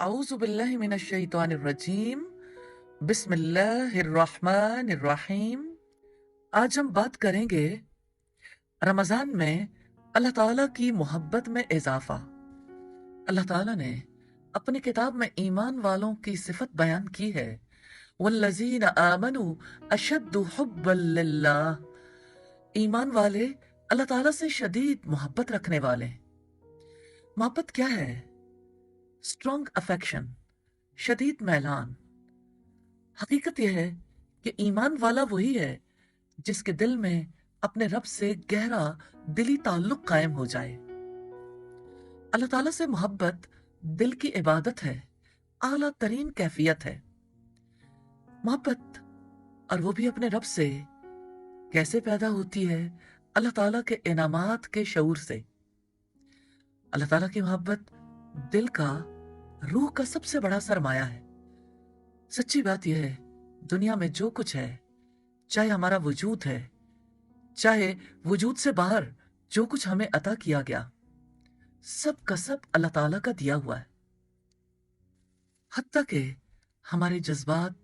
अऊज़ु बिल्लाहि मिनश शैतानिर रजीम। बिस्मिल्लाहिर्रहमानिर्रहीम। आज हम बात करेंगे रमज़ान में अल्लाह ताला की मोहब्बत में इजाफा। अल्लाह ताला ने अपनी किताब में ईमान वालों की सिफत बयान की है, वल्लज़ीना आमनू अशद्दु हुब्बन लिल्लाह। ईमान वाले अल्लाह ताला से शदीद मोहब्बत रखने वाले हैं। मोहब्बत क्या है? स्ट्रॉन्ग अफेक्शन, शदीद मैलान। हकीकत यह है कि ईमान वाला वही है जिसके दिल में अपने रब से गहरा दिली ताल्लुक कायम हो जाए। अल्लाह ताला से मोहब्बत दिल की इबादत है, आला तरीन कैफियत है। मोहब्बत, और वो भी अपने रब से, कैसे पैदा होती है? अल्लाह ताला के इनामात के शऊर से। अल्लाह ताला की मोहब्बत दिल का, रूह का सबसे बड़ा सरमाया है। सच्ची बात यह है, दुनिया में जो कुछ है, चाहे हमारा वजूद है, चाहे वजूद से बाहर जो कुछ हमें अता किया गया, सब का सब अल्लाह ताला का दिया हुआ है। हत्ता के हमारे जज्बात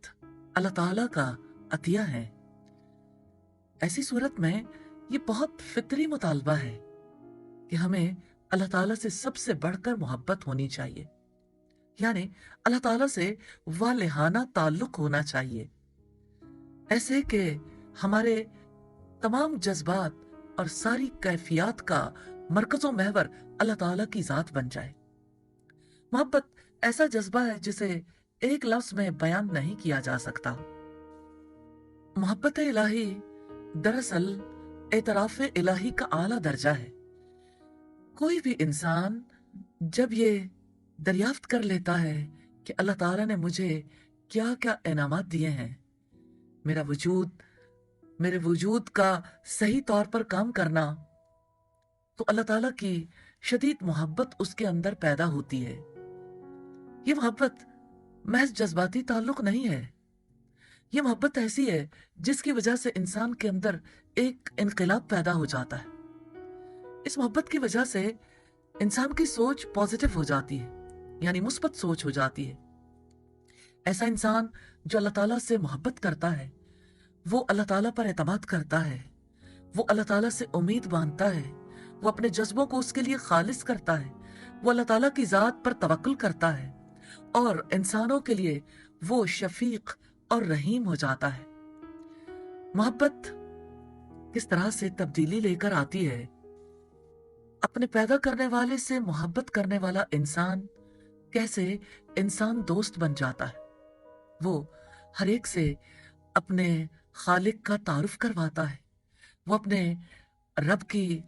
अल्लाह ताला का अतिया है। ऐसी सूरत में ये बहुत फितरी मुतालबा है कि हमें अल्लाह ताला से सबसे बढ़कर मोहब्बत होनी चाहिए, यानी अल्लाह ताला से वालिहाना ताल्लुक होना चाहिए, ऐसे कि हमारे तमाम जज्बात और सारी कैफियत का मरकज़ो महवर अल्लाह ताला की ज़ात बन जाए। मोहब्बत ऐसा जज्बा है जिसे एक लफ्ज़ में बयान नहीं किया जा सकता। मोहब्बत इलाही दरअसल एतराफ़ इलाही का आला दर्जा है। कोई भी इंसान जब ये दरियाफ्त कर लेता है कि अल्लाह ताला ने मुझे क्या क्या इनामात दिए हैं, मेरे वजूद का सही तौर पर काम करना, तो अल्लाह ताला की शदीद मोहब्बत उसके अंदर पैदा होती है। ये मोहब्बत महज जज्बाती ताल्लुक नहीं है। ये मोहब्बत ऐसी है जिसकी वजह से इंसान के अंदर एक इनकलाब पैदा हो जाता है। इस मोहब्बत की वजह से इंसान की सोच पॉजिटिव हो जाती है, यानी मुस्बत सोच हो जाती है। ऐसा इंसान जो अल्लाह ताला से मोहब्बत करता है, वो अल्लाह ताला पर एतमाद करता है, वो अल्लाह ताला से उम्मीद बांधता है, वो अपने जज्बों को उसके लिए खालिस करता है, वो अल्लाह ताला की ज़ात पर तवक्कुल करता है और इंसानों के लिए वो शफीक और रहीम हो जाता है। मोहब्बत किस तरह से तब्दीली लेकर आती है? अपने पैदा करने वाले से मोहब्बत करने वाला इंसान कैसे इंसान दोस्त बन जाता है। वो हर एक से अपने खालिक का तारुफ करवाता है, वो अपने रब की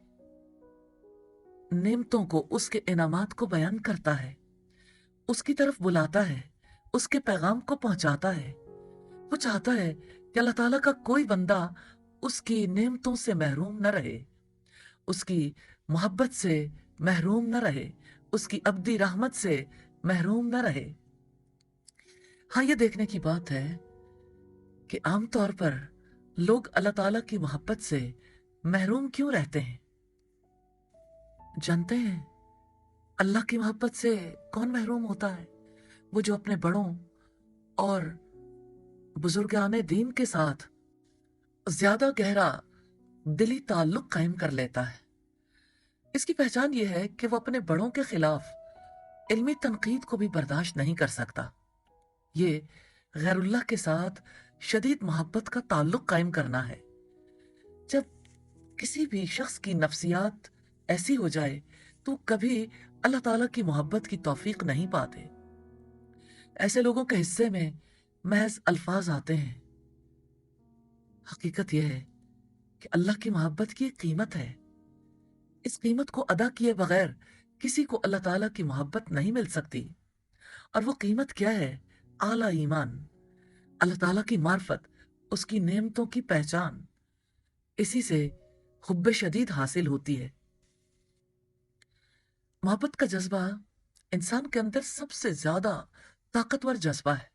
नेमतों को, उसके इनामात को बयान करता है, उसकी तरफ बुलाता है, उसके पैगाम को पहुंचाता है। वो चाहता है कि अल्लाह ताला का कोई बंदा उसकी नेमतों से महरूम न रहे, उसकी मोहब्बत से महरूम न रहे, उसकी अब्दी रहमत से महरूम न रहे। हाँ, ये देखने की बात है कि आमतौर पर लोग अल्लाह ताला की मोहब्बत से महरूम क्यों रहते हैं। जानते हैं अल्लाह की मोहब्बत से कौन महरूम होता है? वो जो अपने बड़ों और बुजुर्गाने दीन के साथ ज्यादा गहरा दिली ताल्लुक कायम कर लेता है। इसकी पहचान ये है कि वो अपने बड़ों के खिलाफ इल्मी तनकीद को भी बर्दाश्त नहीं कर सकता। ये गैरुल्लाह के साथ शदीद मोहब्बत का ताल्लुक कायम करना है। जब किसी भी शख्स की नफ्सियात ऐसी हो जाए तो कभी अल्लाह ताला की मोहब्बत की तौफीक नहीं पाते। ऐसे लोगों के हिस्से में महज अल्फाज आते हैं। हकीकत यह है कि अल्लाह की मोहब्बत की एक कीमत है। इस कीमत को अदा किए बगैर किसी को अल्लाह ताला की मोहब्बत नहीं मिल सकती। और वो कीमत क्या है? आला ईमान, अल्लाह ताला की मार्फत, उसकी नेमतों की पहचान। इसी से हुब्बे शदीद हासिल होती है। मोहब्बत का जज्बा इंसान के अंदर सबसे ज्यादा ताकतवर जज्बा है।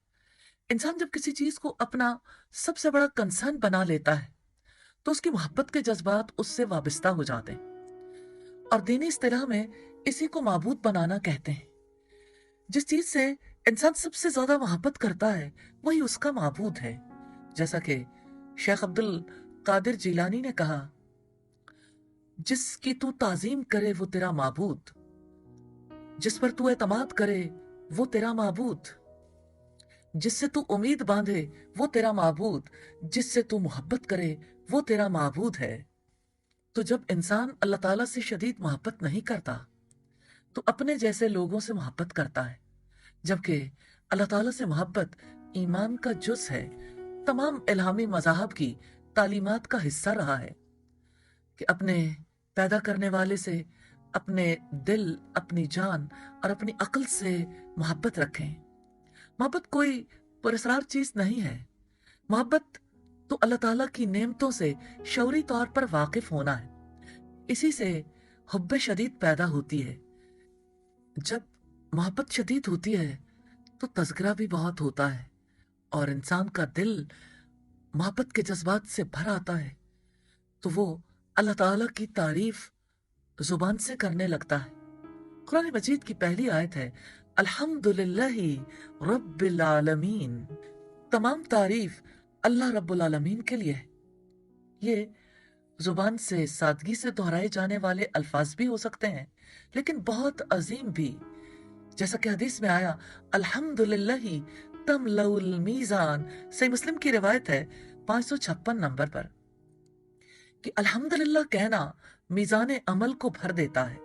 इंसान जब किसी चीज को अपना सबसे बड़ा कंसर्न बना लेता है तो उसकी मोहब्बत के जज्बात उससे वाबस्ता हो जाते हैं, और दीनी इस्तिलाह में इसी को माबूद बनाना कहते हैं। जिस चीज से इंसान सबसे ज्यादा मोहब्बत करता है वही उसका माबूद है। जैसा कि शेख अब्दुल कादिर जिलानी ने कहा, जिसकी तू ताजीम करे वो तेरा माबूद, जिस पर तू एतमाद करे वो तेरा माबूद, जिससे तू उम्मीद बांधे वो तेरा माबूद, जिससे तू मोहब्बत करे वो तेरा माबूद है। तो जब इंसान अल्लाह ताला से शदीद मोहब्बत नहीं करता तो अपने जैसे लोगों से मोहब्बत करता है, जबकि अल्लाह ताला से मोहब्बत ईमान का जुज़ है, तमाम इल्हामी मज़ाहब की तालीमात का हिस्सा रहा है कि अपने पैदा करने वाले से अपने दिल, अपनी जान और अपनी अक्ल से मोहब्बत रखें। मोहब्बत कोई पुरस्कार चीज नहीं है। मोहब्बत तो अल्लाह ताला की नेमतों से शौरी तौर पर वाकिफ होना है। इसी से हुब्बे शदीद पैदा होती है। जब मोहब्बत शदीद होती है तो तज़किरा भी बहुत होता है और इंसान का दिल मोहब्बत के जज्बात से भर आता है, तो वो अल्लाह ताला की तारीफ जुबान से करने लगता है। कुरान मजीद की पहली आयत है, अल्हम्दुलिल्लाहि रब्बिल आलमीन। तमाम तारीफ अल्लाह रब्बुल आलमीन के लिए है। ये जुबान से सादगी से दोहराए जाने वाले अल्फाज भी हो सकते हैं, लेकिन बहुत अजीम भी। जैसा कि हदीस में आया, अल्हम्दुलिल्लाहि तमलउल मीज़ान। सही मुस्लिम की रिवायत है 556 नंबर पर कि अल्हम्दुलिल्लाह कहना मीज़ान अमल को भर देता है।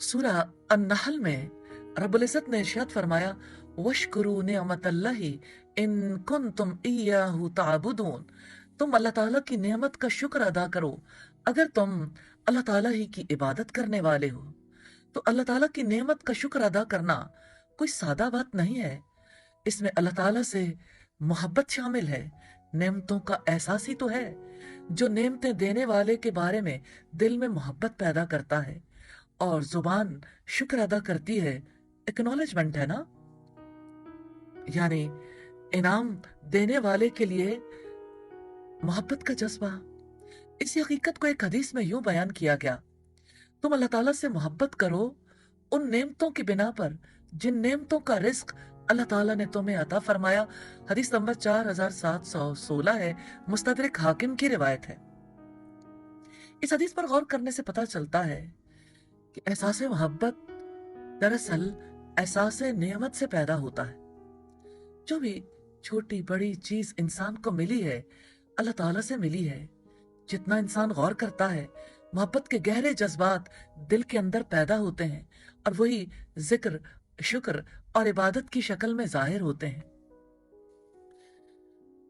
सूरा अन-नहल में रब्बुल इज़्ज़त ने इरशाद फरमाया, वश्कुरू निअमतल्लाहि इन कुंतुम इय्याहु ताबुदून। तुम अल्लाह ताला की नेमत का शुक्र अदा करो अगर तुम अल्लाह ताला ही की इबादत करने वाले हो। तो अल्लाह ताला की नेमत का शुक्र अदा करना कोई सादा बात नहीं है। इसमें अल्लाह ताला से मोहब्बत शामिल है। नेमतों का एहसास ही तो है जो नेमतें देने वाले के बारे में दिल में मोहब्बत पैदा करता है, और जुबान शुक्र अदा करती है। एक्नॉलेजमेंट है ना, यानी इनाम देने वाले के लिए मोहब्बत का जज्बा। इस हकीकत को एक हदीस में यूं बयान किया गया, तुम अल्लाह ताला से मोहब्बत करो उन नेमतों की बिना पर जिन नेमतों का रिस्क अल्लाह ताला ने तुम्हें अता फरमाया। हदीस नंबर 4716 है, मुस्तदरक हाकिम की रिवायत है। इस हदीस पर गौर करने से पता चलता है कि एहसास मोहब्बत दरअसल एहसास नेमत से पैदा होता है। जो भी छोटी बड़ी चीज इंसान को मिली है अल्लाह ताला से मिली है। जितना इंसान गौर करता है मोहब्बत के गहरे जज्बात दिल के अंदर पैदा होते हैं और वही जिक्र, शुक्र और इबादत की शक्ल में जाहिर होते हैं।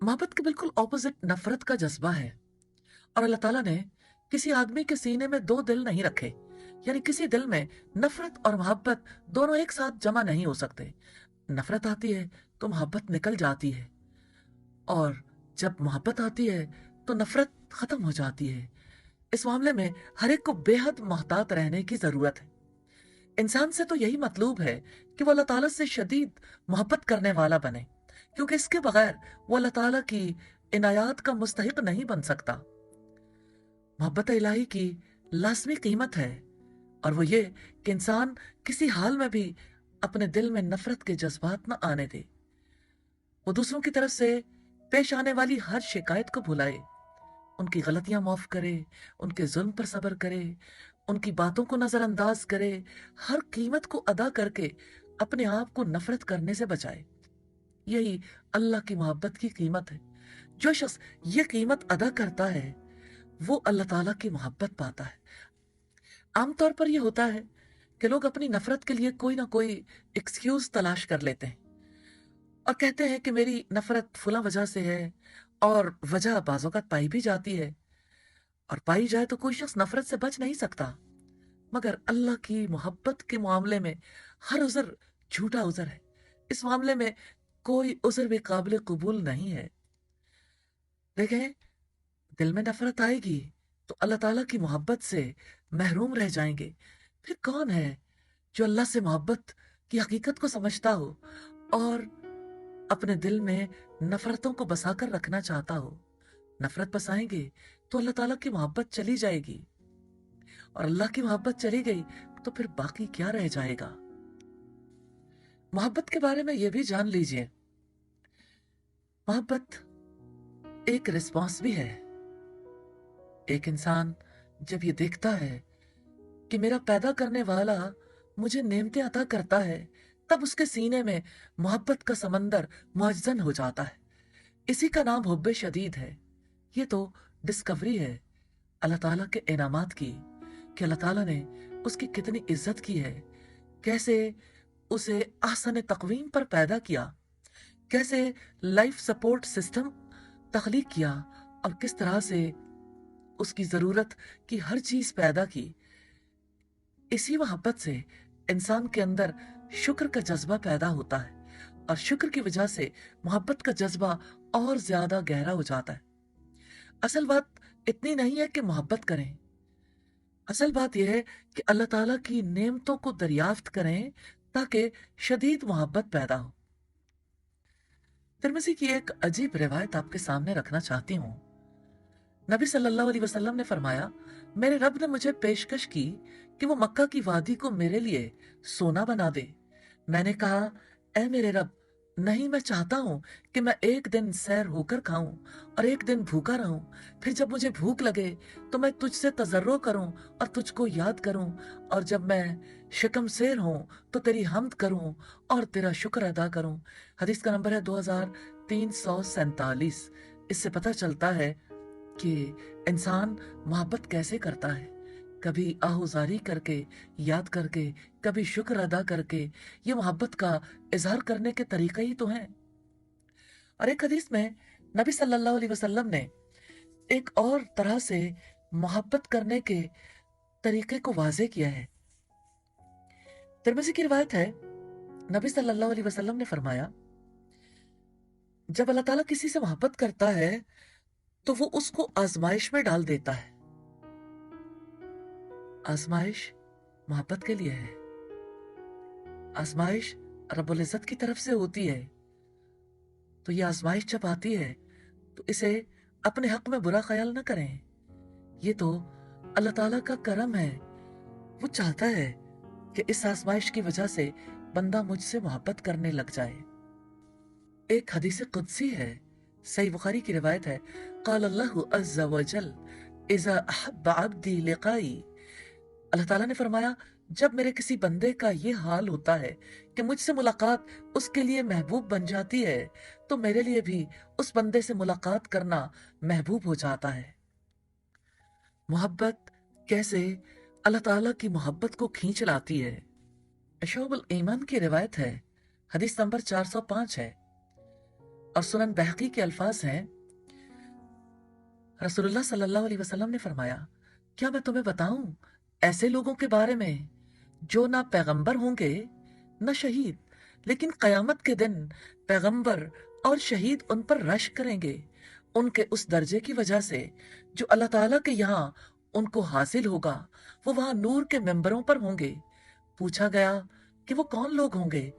मोहब्बत के बिल्कुल ऑपोजिट नफरत का जज्बा है, और अल्लाह ताला ने किसी आदमी के सीने में दो दिल नहीं रखे, यानी किसी दिल में नफरत और मोहब्बत दोनों एक साथ जमा नहीं हो सकते। नफरत आती है तो मोहब्बत निकल जाती है, और जब मोहब्बत आती है तो नफरत खत्म हो जाती है। इस मामले में हर एक को बेहद मोहतात रहने की जरूरत है। इंसान से तो यही मतलूब है कि वो अल्लाह ताला से शदीद मोहब्बत करने वाला बने, क्योंकि इसके बगैर वो अल्लाह ताला की इनायात का मुस्तहिक नहीं बन सकता। मोहब्बत इलाही की लाजमी कीमत है, और वो ये कि इंसान किसी हाल में भी अपने दिल में नफरत के जज्बात न आने दे। वो दूसरों की तरफ से पेश आने वाली हर शिकायत को भुलाए, उनकी गलतियां माफ करे, उनके जुल्म पर सब्र करे, उनकी बातों को नजरअंदाज करे, हर कीमत को अदा करके अपने आप को नफरत करने से बचाए। यही अल्लाह की मोहब्बत की कीमत है। जो शख्स ये कीमत अदा करता है वो अल्लाह ताला की मोहब्बत पाता है। आमतौर पर यह होता है कि लोग अपनी नफरत के लिए कोई ना कोई एक्सक्यूज तलाश कर लेते हैं और कहते हैं कि मेरी नफरत फला वजह से है, और वजह बाज़ौक़ात पाई भी जाती है, और पाई जाए तो कोई शख्स नफरत से बच नहीं सकता। मगर अल्लाह की मोहब्बत के मामले में हर उज़र झूठा उज़र है। इस मामले में कोई उज़र भी काबिल कबूल नहीं है। देखें, दिल में नफरत आएगी तो अल्लाह ताला की मोहब्बत से महरूम रह जाएंगे। फिर कौन है जो अल्लाह से मोहब्बत की हकीकत को समझता हो और अपने दिल में नफरतों को बसाकर रखना चाहता हो? नफरत बसाएंगे तो अल्लाह ताला की मोहब्बत चली जाएगी, और अल्लाह की मोहब्बत चली गई तो फिर बाकी क्या रह जाएगा? मोहब्बत के बारे में ये भी जान लीजिए, मोहब्बत एक रिस्पॉन्स भी है। एक इंसान जब ये देखता है कि मेरा पैदा करने वाला मुझे नेमतें अता करता है, तब उसके सीने में मोहब्बत का समंदर मुअज्जन हो जाता है। इसी का नाम हुब्बे शदीद है। ये तो डिस्कवरी है अल्लाह ताला के इनामात की, कि अल्लाह ताला ने उसकी कितनी इज्जत की है, कैसे उसे आसन तकवीम पर पैदा किया, कैसे लाइफ सपोर्ट सिस्टम तख्लीक किया, और किस तरह से उसकी ज़रूरत की हर चीज़ पैदा की। इसी मोहब्बत से इंसान के अंदर शुक्र का जज्बा पैदा होता है, और शुक्र की वजह से मोहब्बत का जज्बा और ज्यादा गहरा हो जाता है। असल बात इतनी नहीं है कि मोहब्बत करें, असल बात यह है कि अल्लाह ताला की नेमतों को दरियाफ्त करें ताकि शदीद मोहब्बत पैदा हो। तिरमिज़ी की एक अजीब रिवायत आपके सामने रखना चाहती हूँ। नबी सल्लल्लाहु अलैहि वसल्लम ने फरमाया, मेरे रब ने मुझे पेशकश की कि वो मक्का की वादी को मेरे लिए सोना बना दे। मैंने कहा, ऐ मेरे रब, नहीं, मैं चाहता हूँ कि मैं एक दिन सैर होकर खाऊं और एक दिन भूखा रहूं। फिर जब मुझे भूख लगे तो मैं तुझसे तजर्रो करूं और तुझको याद करूं, और जब मैं शिकम सेर हूं तो तेरी हम्द करूं और तेरा शुक्र अदा करूं। हदीस का नंबर है 2347। इससे पता चलता है कि इंसान मोहब्बत कैसे करता है, कभी आहुजारी करके, याद करके, कभी शुक्र अदा करके। ये मोहब्बत का इजहार करने के तरीके ही तो हैं। और एक हदीस में नबी सल्लल्लाहु अलैहि वसल्लम ने एक और तरह से मोहब्बत करने के तरीके को वाजे किया है। तिरमिज़ी की रिवायत है, नबी सल्लल्लाहु अलैहि वसल्लम ने फरमाया, जब अल्लाह ताला किसी से मोहब्बत करता है तो वो उसको आजमाइश में डाल देता है। आजमाइश मोहब्बत के लिए है। आजमाइश रब्बुल इज्जत की तरफ से होती है। तो ये आजमाइश जब आती है तो इसे अपने हक में बुरा ख्याल न करें। ये तो अल्लाह ताला का करम है। वो चाहता है कि इस आजमाइश की वजह से बंदा मुझसे मोहब्बत करने लग जाए। एक हदीस कुदसी है, सही बुखारी की रिवायत है, क़ाल अल्लाहु अज़्ज़ा व जल इज़ा अहब्ब अब्दी लिक़ाई। अल्लाह ताला ने फरमाया, जब मेरे किसी बंदे का ये हाल होता है कि मुझसे मुलाकात उसके लिए महबूब बन जाती है, तो मेरे लिए भी उस बंदे से मुलाकात करना महबूब हो जाता है। मोहब्बत कैसे अल्लाह ताला की मोहब्बत को खींच लाती है। शोबुल ईमान की रिवायत है, हदीस नंबर 405 है, और सुनन बहकी के अल्फाज हैं, रसूलुल्लाह सल्लल्लाहु अलैहि वसल्लम ने फरमाया, क्या मैं तुम्हें बताऊं ऐसे लोगों के बारे में जो ना पैगंबर होंगे न शहीद, लेकिन कयामत के दिन पैगंबर और शहीद उन पर रश करेंगे उनके उस दर्जे की वजह से जो अल्लाह ताला के यहाँ उनको हासिल होगा। वो वहां नूर के मेंबरों पर होंगे। पूछा गया कि वो कौन लोग होंगे?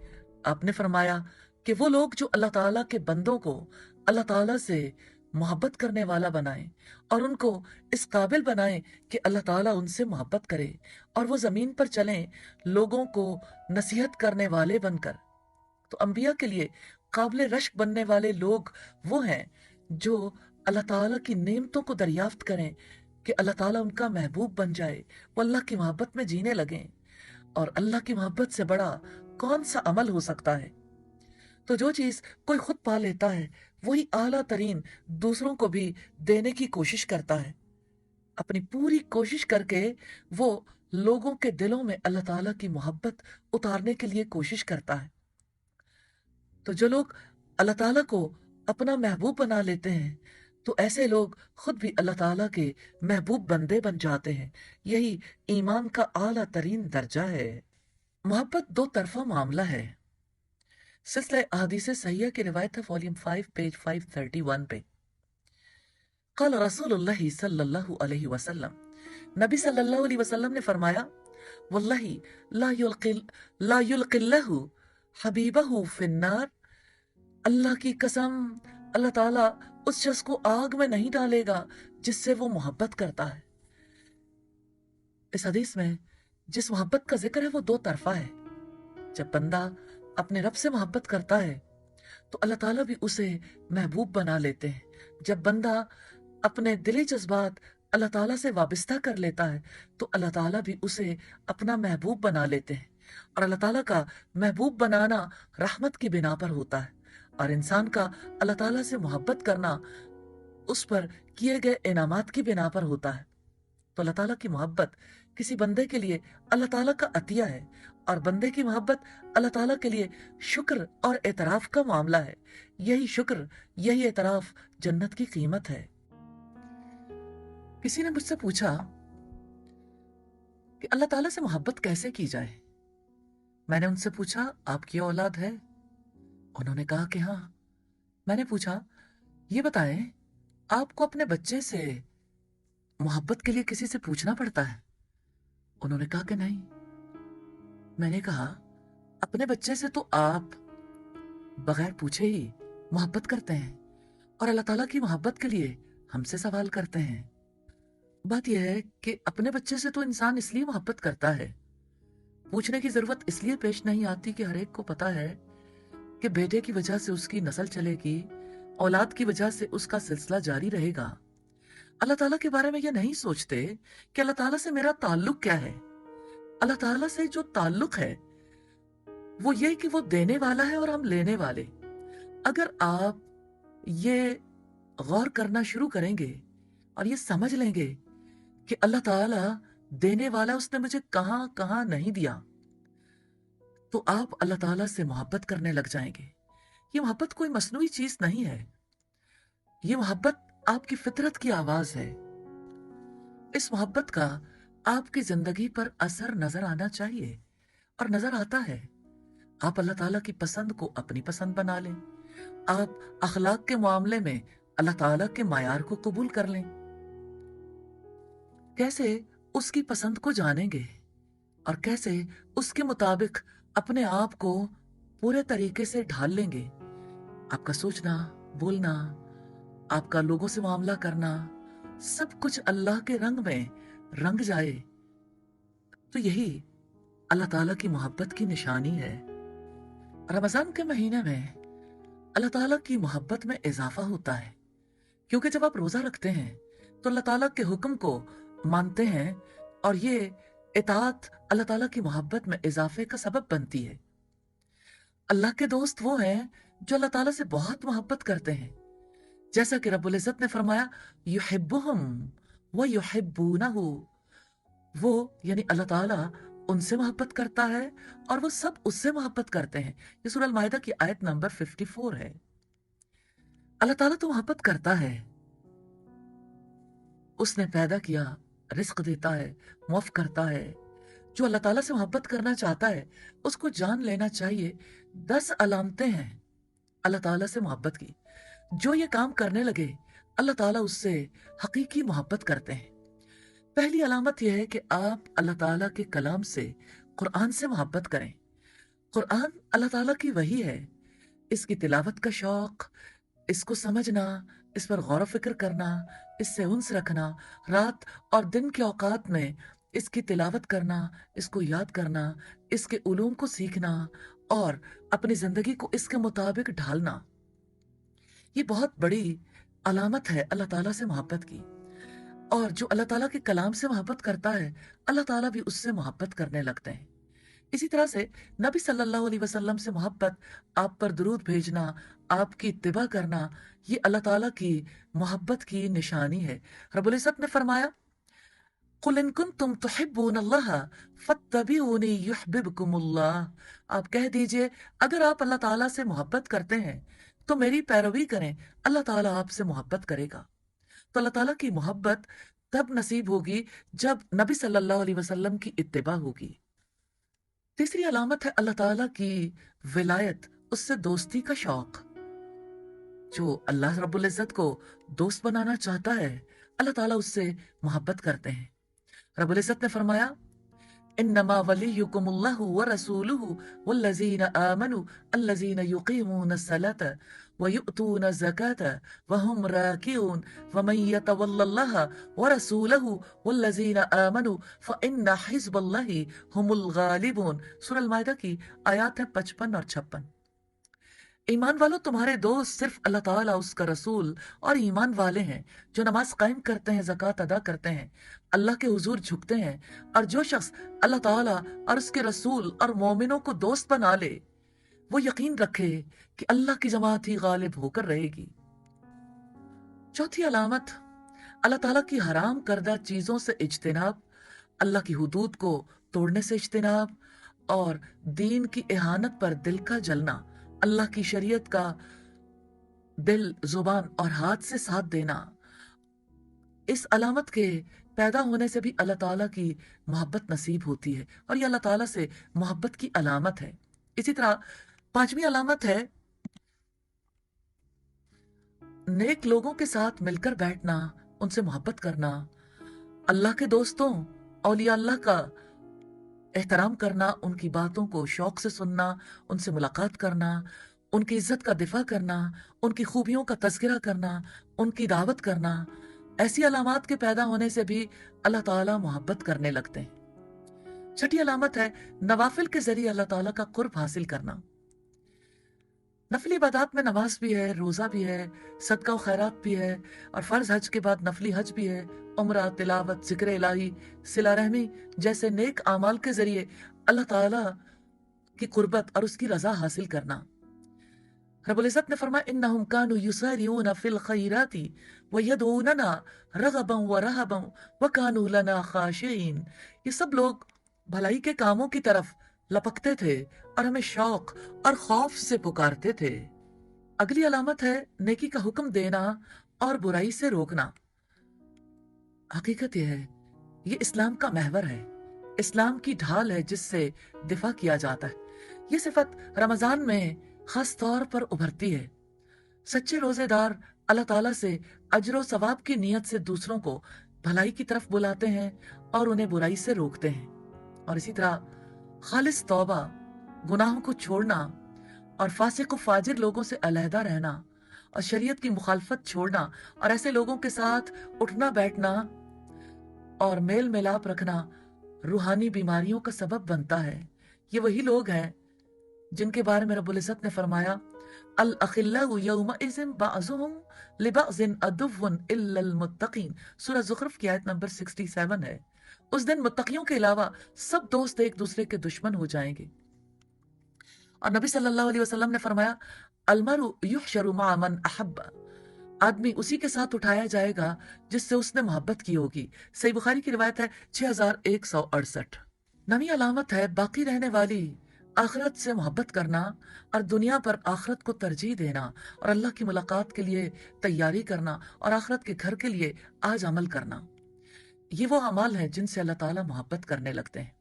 आपने फरमाया कि वो लोग जो अल्लाह ताला के बंदों को अल्लाह ताला से मोहब्बत करने वाला बनाए और उनको इस काबिल बनाए कि अल्लाह ताला उनसे मोहब्बत करे, और वो जमीन पर चलें लोगों को नसीहत करने वाले बनकर। तो अंबिया के लिए काबिल रश्क बनने वाले लोग वो हैं जो अल्लाह ताला की नेमतों को दरियाफ्त करें कि अल्लाह ताला उनका महबूब बन जाए, वो अल्लाह की मोहब्बत में जीने लगें। और अल्लाह की मोहब्बत से बड़ा कौन सा अमल हो सकता है? तो जो चीज कोई खुद पा लेता है वही आला तरीन दूसरों को भी देने की कोशिश करता है। अपनी पूरी कोशिश करके वो लोगों के दिलों में अल्लाह ताला की मोहब्बत उतारने के लिए कोशिश करता है। तो जो लोग अल्लाह ताला को अपना महबूब बना लेते हैं, तो ऐसे लोग खुद भी अल्लाह ताला के महबूब बंदे बन जाते हैं। यही ईमान का आला तरीन दर्जा है। मोहब्बत दो तरफा मामला है। सिलसिला अहादीस सहिया की रिवायत है, वॉल्यूम 5 पेज 531 पे। क़ाल रसूलुल्लाह सल्लल्लाहु अलैहि वसल्लम, नबी सल्लल्लाहु अलैहि वसल्लम ने फरमाया, वल्लाही ला युल्क़िल्लाहु हबीबहु फिन्नार। अल्लाह की कसम, अल्लाह ताला उस शख्स को आग में नहीं डालेगा जिससे वो मोहब्बत करता है। इस हदीस में जिस मोहब्बत का जिक्र है वो दो तरफा है। जब बंदा اپنے رب سے محبت کرتا ہے تو اللہ تعالیٰ بھی اسے محبوب بنا لیتے ہیں۔ جب بندہ اپنے دلی جذبات اللہ تعالیٰ سے وابستہ کر لیتا ہے تو اللہ تعالیٰ بھی اسے اپنا محبوب بنا لیتے ہیں، اور اللہ تعالیٰ کا محبوب بنانا رحمت کی بنا پر ہوتا ہے، اور انسان کا اللہ تعالیٰ سے محبت کرنا اس پر کیے گئے انعامات کی بنا پر ہوتا ہے۔ تو اللہ تعالیٰ کی محبت کسی بندے کے لیے اللہ تعالیٰ کا عطیہ ہے، اور بندے کی محبت اللہ تعالیٰ کے لیے شکر اور اعتراف کا معاملہ ہے۔ یہی شکر، یہی اعتراف جنت کی قیمت ہے۔ کسی نے مجھ سے پوچھا کہ اللہ تعالیٰ سے محبت کیسے کی جائے؟ میں نے ان سے پوچھا، آپ کی اولاد ہے؟ انہوں نے کہا کہ ہاں۔ میں نے پوچھا، یہ بتائیں آپ کو اپنے بچے سے محبت کے لیے کسی سے پوچھنا پڑتا ہے؟ انہوں نے کہا کہ نہیں۔ میں نے کہا، اپنے بچے سے تو آپ بغیر پوچھے ہی محبت کرتے ہیں، اور اللہ تعالیٰ کی محبت کے لیے ہم سے سوال کرتے ہیں۔ بات یہ ہے کہ اپنے بچے سے تو انسان اس لیے محبت کرتا ہے، پوچھنے کی ضرورت اس لیے پیش نہیں آتی کہ ہر ایک کو پتا ہے کہ بیٹے کی وجہ سے اس کی نسل چلے گی، اولاد کی وجہ سے اس کا سلسلہ جاری رہے گا۔ اللہ تعالیٰ کے بارے میں یہ نہیں سوچتے کہ اللہ تعالیٰ سے میرا تعلق کیا ہے۔ اللہ تعالیٰ سے جو تعلق ہے وہ یہ کہ وہ دینے والا ہے اور ہم لینے والے۔ اگر آپ یہ غور کرنا شروع کریں گے اور یہ سمجھ لیں گے کہ اللہ تعالیٰ دینے والا، اس نے مجھے کہاں کہاں نہیں دیا، تو آپ اللہ تعالیٰ سے محبت کرنے لگ جائیں گے۔ یہ محبت کوئی مصنوعی چیز نہیں ہے، یہ محبت آپ کی فطرت کی آواز ہے۔ اس محبت کا آپ کی زندگی پر اثر نظر آنا چاہیے، اور نظر آتا ہے۔ آپ اللہ تعالیٰ کی پسند کو اپنی پسند بنا لیں، آپ اخلاق کے معاملے میں اللہ تعالیٰ کے معیار کو قبول کر لیں۔ کیسے اس کی پسند کو جانیں گے اور کیسے اس کے مطابق اپنے آپ کو پورے طریقے سے ڈھال لیں گے؟ آپ کا سوچنا، بولنا، آپ کا لوگوں سے معاملہ کرنا، سب کچھ اللہ کے رنگ میں رنگ جائے، تو یہی اللہ تعالیٰ کی محبت کی نشانی ہے۔ رمضان کے مہینے میں اللہ تعالیٰ کی محبت میں اضافہ ہوتا ہے، کیونکہ جب آپ روزہ رکھتے ہیں تو اللہ تعالیٰ کے حکم کو مانتے ہیں، اور یہ اطاعت اللہ تعالیٰ کی محبت میں اضافے کا سبب بنتی ہے۔ اللہ کے دوست وہ ہیں جو اللہ تعالیٰ سے بہت محبت کرتے ہیں، جیسا کہ رب العزت نے فرمایا، یحبہم ویحبونہ، وہ یعنی اللہ تعالیٰ ان سے محبت کرتا ہے اور وہ سب اس سے محبت کرتے ہیں۔ یہ سورہ المائدہ کی آیت نمبر 54 ہے۔ اللہ تعالیٰ تو محبت کرتا ہے، اس نے پیدا کیا، رزق دیتا ہے، معاف کرتا ہے۔ جو اللہ تعالیٰ سے محبت کرنا چاہتا ہے اس کو جان لینا چاہیے 10 علامتیں ہیں اللہ تعالیٰ سے محبت کی۔ جو یہ کام کرنے لگے اللہ تعالیٰ اس سے حقیقی محبت کرتے ہیں۔ پہلی علامت یہ ہے کہ آپ اللہ تعالیٰ کے کلام سے، قرآن سے محبت کریں۔ قرآن اللہ تعالیٰ کی وحی ہے، اس کی تلاوت کا شوق، اس کو سمجھنا، اس پر غور و فکر کرنا، اس سے انس رکھنا، رات اور دن کے اوقات میں اس کی تلاوت کرنا، اس کو یاد کرنا، اس کے علوم کو سیکھنا اور اپنی زندگی کو اس کے مطابق ڈھالنا، یہ بہت بڑی علامت ہے اللہ تعالیٰ سے محبت کی۔ اور جو اللہ تعالیٰ کے کلام سے محبت کرتا ہے اللہ تعالیٰ بھی اس سے محبت کرنے لگتے ہیں۔ اسی طرح سے نبی صلی اللہ علیہ وسلم سے محبت، آپ پر درود بھیجنا، آپ کی اتباع کرنا، یہ اللہ تعالیٰ کی محبت کی نشانی ہے۔ رب العزت نے فرمایا، قُلْ إِن كُنتُمْ تُحِبُّونَ اللَّهَ فَاتَّبِعُونِي يُحْبِبْكُمُ اللَّهُ، آپ کہہ دیجئے اگر آپ اللہ تعالیٰ سے محبت کرتے ہیں تو میری پیروی کریں، اللہ تعالیٰ آپ سے محبت کرے گا۔ تو اللہ تعالیٰ کی محبت تب نصیب ہوگی جب نبی صلی اللہ علیہ وسلم کی اتباع ہوگی۔ تیسری علامت ہے اللہ تعالیٰ کی ولایت، اس سے دوستی کا شوق۔ جو اللہ رب العزت کو دوست بنانا چاہتا ہے اللہ تعالیٰ اس سے محبت کرتے ہیں۔ رب العزت نے فرمایا، انما ولیکم اللہ ورسولہ والذین آمنوا الذین یقیمون الصلاة ویؤتون الزکاة وهم راکعون ومن یتول اللہ ورسولہ والذین آمنوا فإن حزب اللہ هم الغالبون۔ سورہ المائدہ کی آیات ہیں 55 اور 56۔ ایمان والو، تمہارے دوست صرف اللہ تعالیٰ، اس کا رسول اور ایمان والے ہیں جو نماز قائم کرتے ہیں، زکوٰۃ ادا کرتے ہیں، اللہ کے حضور جھکتے ہیں۔ اور جو شخص اللہ تعالیٰ اور اس کے رسول اور مومنوں کو دوست بنا لے، وہ یقین رکھے کہ اللہ کی جماعت ہی غالب ہو کر رہے گی۔ چوتھی علامت، اللہ تعالیٰ کی حرام کردہ چیزوں سے اجتناب، اللہ کی حدود کو توڑنے سے اجتناب، اور دین کی اہانت پر دل کا جلنا، اللہ کی شریعت کا دل، زبان اور ہاتھ سے ساتھ دینا۔ اس علامت کے پیدا ہونے سے بھی اللہ تعالیٰ کی محبت نصیب ہوتی ہے، اور یہ اللہ تعالیٰ سے محبت کی علامت ہے۔ اسی طرح پانچویں علامت ہے نیک لوگوں کے ساتھ مل کر بیٹھنا، ان سے محبت کرنا، اللہ کے دوستوں، اولیاء اللہ کا احترام کرنا، ان کی باتوں کو شوق سے سننا، ان سے ملاقات کرنا، ان کی عزت کا دفاع کرنا، ان کی خوبیوں کا تذکرہ کرنا، ان کی دعوت کرنا۔ ایسی علامات کے پیدا ہونے سے بھی اللہ تعالیٰ محبت کرنے لگتے ہیں۔ چھٹی علامت ہے نوافل کے ذریعے اللہ تعالیٰ کا قرب حاصل کرنا۔ نفلی عبادات میں نماز بھی ہے، روزہ بھی ہے، صدقہ و خیرات بھی ہے، اور فرض حج کے بعد نفلی حج بھی ہے، عمرہ، تلاوت، ذکر الہی، صلہ رحمی جیسے نیک اعمال کے ذریعے اللہ تعالیٰ کی قربت اور اس کی رضا حاصل کرنا۔ رب العزت نے فرمایا انہم کانوا یسارعون فی الخیرات ویدعوننا رغبا ورہبا وکانوا لنا خاشعین۔ یہ سب لوگ بھلائی کے کاموں کی طرف لپکتے تھے اور ہمیں شوق اور خوف سے پکارتے تھے۔ اگلی علامت ہے نیکی کا حکم دینا اور برائی سے روکنا۔ حقیقت یہ ہے، یہ اسلام کا محور ہے، اسلام کی ڈھال ہے جس سے دفاع کیا جاتا ہے۔ یہ صفت رمضان میں خاص طور پر ابھرتی ہے۔ سچے روزے دار اللہ تعالیٰ سے اجر و ثواب کی نیت سے دوسروں کو بھلائی کی طرف بلاتے ہیں اور انہیں برائی سے روکتے ہیں۔ اور اسی طرح خالص توبہ، گناہوں کو چھوڑنا اور فاسق و فاجر لوگوں سے علیحدہ رہنا اور شریعت کی مخالفت چھوڑنا اور ایسے لوگوں کے ساتھ اٹھنا بیٹھنا اور میل ملاپ رکھنا روحانی بیماریوں کا سبب بنتا ہے۔ یہ وہی لوگ ہیں جن کے بارے میں رب العزت نے فرمایا الاخلاء یومئذ بعضهم لبعض عدو الا المتقین۔ سورہ زخرف کی آیت نمبر 67 ہے۔ اس دن متقیوں کے علاوہ سب دوست ایک دوسرے کے دشمن ہو جائیں گے۔ اور نبی صلی اللہ علیہ وسلم نے فرمایا المرء یحشر مع من احب، آدمی اسی کے ساتھ اٹھایا جائے گا جس سے اس نے محبت کی ہوگی۔ صحیح بخاری کی روایت ہے 6168۔ نویں علامت ہے باقی رہنے والی آخرت سے محبت کرنا اور دنیا پر آخرت کو ترجیح دینا اور اللہ کی ملاقات کے لیے تیاری کرنا اور آخرت کے گھر کے لیے آج عمل کرنا۔ یہ وہ اعمال ہیں جن سے اللہ تعالیٰ محبت کرنے لگتے ہیں۔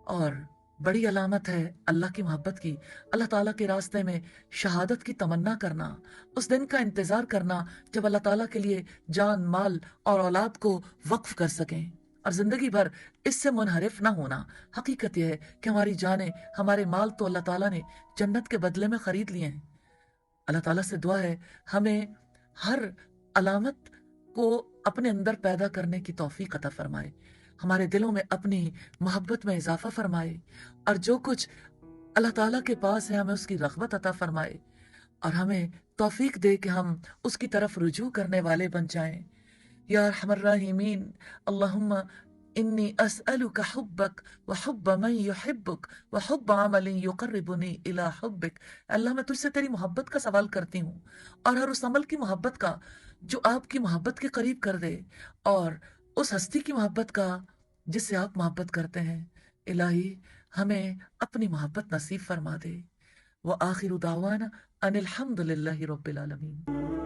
اور بڑی علامت ہے اللہ کی محبت کی، اللہ تعالیٰ کے راستے میں شہادت کی تمنا کرنا، اس دن کا انتظار کرنا جب اللہ تعالیٰ کے لیے جان، مال اور اولاد کو وقف کر سکیں اور زندگی بھر اس سے منحرف نہ ہونا۔ حقیقت یہ ہے کہ ہماری جانیں، ہمارے مال تو اللہ تعالیٰ نے جنت کے بدلے میں خرید لیے ہیں۔ اللہ تعالیٰ سے دعا ہے ہمیں ہر علامت کو اپنے اندر پیدا کرنے کی توفیق عطا فرمائے، ہمارے دلوں میں اپنی محبت میں اضافہ فرمائے، اور جو کچھ اللہ تعالیٰ کے پاس ہے ہمیں اس کی رغبت عطا فرمائے، اور ہمیں توفیق دے کہ ہم اس کی طرف رجوع کرنے والے بن جائیں۔ یا ارحم الراحمین، اللہم انی اسألک حبک وحب من یحبک وحب عمل یقربنی الی حبک۔ اللہ میں تجھ سے تیری محبت کا سوال کرتی ہوں اور ہر اس عمل کی محبت کا جو آپ کی محبت کے قریب کر دے، اور اس ہستی کی محبت کا جس سے آپ محبت کرتے ہیں۔ الہی ہمیں اپنی محبت نصیب فرما دے۔ وآخر دعوانا ان الحمد للہ رب العالمین۔